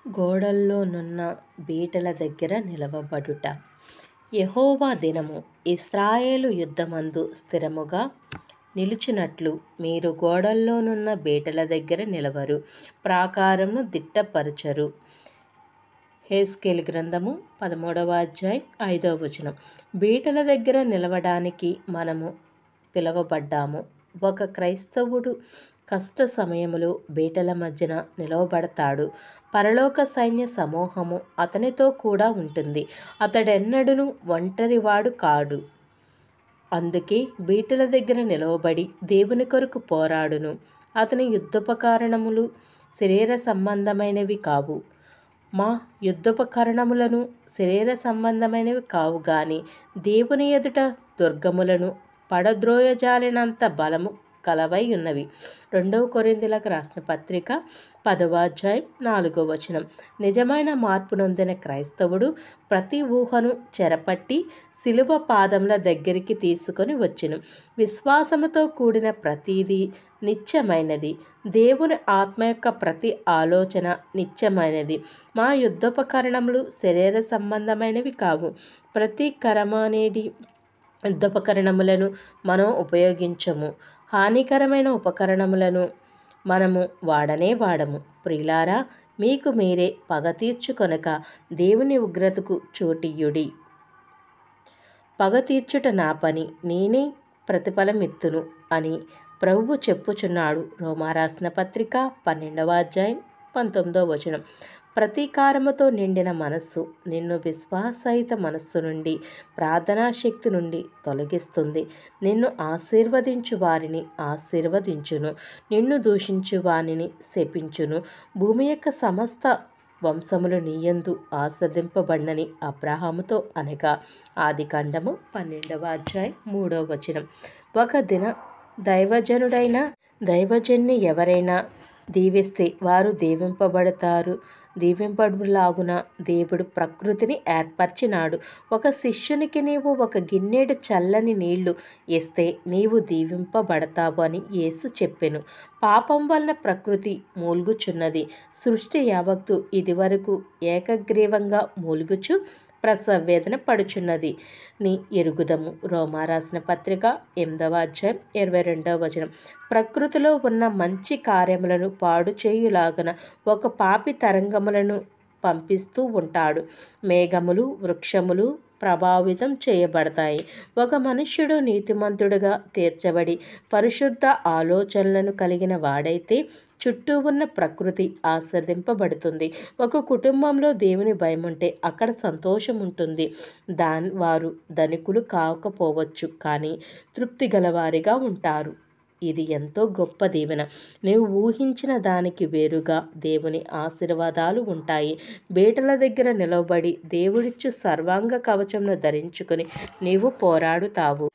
గోడల్లోనున్న బీటల దగ్గర నిలవబడుట. యెహోవా దినము ఇశ్రాయేలు యుద్ధమందు స్థిరముగా నిలుచున్నట్లు మీరు గోడల్లోనున్న బీటల దగ్గర నిలవరు, ప్రాకారమును దిట్టపరచరు. యెహెజ్కేలు గ్రంథము 13 అధ్యాయం 5 బీటల దగ్గర నిలవడానికి మనము పిలువబడ్డాము. ఒక క్రైస్తవుడు కష్ట సమయములో బీటల మధ్యన నిలవబడతాడు. పరలోక సైన్య సమూహము అతనితో కూడా ఉంటుంది. అతడెన్నడూను ఒంటరివాడు కాడు. అందుకే బీటల దగ్గర నిలవబడి దేవుని కొరకు పోరాడును. అతని యుద్ధోపకరణములు శరీర సంబంధమైనవి కావు. మా యుద్ధోపకరణములను శరీర సంబంధమైనవి కావు గాని దేవుని ఎదుట దుర్గములను పడద్రోయజాలినంత బలము కలవై ఉన్నవి. 2 కొరింథీయులకు రాసిన పత్రిక 10 అధ్యాయం 4 నిజమైన మార్పు నొందిన క్రైస్తవుడు ప్రతి ఊహను చెరపట్టి సిలువ పాదముల దగ్గరికి తీసుకొని వచ్చును. విశ్వాసముతో కూడిన ప్రతిదీ నిత్యమైనది. దేవుని ఆత్మ యొక్క ప్రతి ఆలోచన నిత్యమైనది. మా యుద్ధోపకరణములు శరీర సంబంధమైనవి కావు. ప్రతి కరమనేది యుద్ధోపకరణములను మనం ఉపయోగించము. హానికరమైన ఉపకరణములను మనము వాడము. ప్రియులారా, మీకు మీరే పగ తీర్చుకొనక దేవుని ఉగ్రతకు చోటియ్యుడి. పగ తీర్చుట నా పని, నేనే ప్రతిఫలమిత్తును అని ప్రభువు చెప్పుచున్నాడు. రోమా రాసిన పత్రిక 12 అధ్యాయం 19 ప్రతీకారముతో నిండిన మనస్సు నిన్ను విశ్వాసరహిత మనస్సు నుండి, ప్రార్థనా శక్తి నుండి తొలగిస్తుంది. నిన్ను ఆశీర్వదించు వారిని ఆశీర్వదించును, నిన్ను దూషించు వారిని శపించును. భూమి యొక్క సమస్త వంశములు నీయందు ఆశీర్వదింపబడినని అబ్రహాముతో అనగా. ఆదికాండము 12 అధ్యాయం 3 ఒక దిన దైవజనుని ఎవరైనా దీవిస్తే వారు దీవింపబడులాగున దేవుడు ప్రకృతిని ఏర్పరచినాడు. ఒక శిష్యునికి నీవు ఒక గిన్నెడు చల్లని నీళ్లు ఇస్తే నీవు దీవింపబడతావు అని యేసు చెప్పెను. పాపం వలన ప్రకృతి మూల్గుచున్నది. సృష్టి యావత్తు ఇదివరకు ఏకగ్రీవంగా మూల్గుచు ప్రసవవేదన పడుచున్నది ని ఎరుగుదము. రోమా రాసిన పత్రిక 8 అధ్యాయం 22 ప్రకృతిలో ఉన్న మంచి కార్యములను పాడు చేయులాగన ఒక పాపి తరంగములను పంపిస్తూ ఉంటాడు. మేఘములు, వృక్షములు ప్రభావితం చేయబడతాయి. ఒక మనుష్యుడు నీతిమంతుడుగా తీర్చబడి పరిశుద్ధ ఆలోచనలను కలిగిన వాడైతే చుట్టూ ఉన్న ప్రకృతి ఆశీర్వదింపబడుతుంది. ఒక కుటుంబంలో దేవుని భయం ఉంటే అక్కడ సంతోషం ఉంటుంది. వారు ధనికులు కాకపోవచ్చు, కానీ తృప్తి గలవారిగా ఉంటారు. ఇది ఎంతో గొప్ప దీవెన. నీవు ఊహించిన దానికి వేరుగా దేవుని ఆశీర్వాదాలు ఉంటాయి. బీటల దగ్గర నిలవబడి దేవుడిచ్చు సర్వాంగ కవచమును ధరించుకొని నీవు పోరాడుతావు.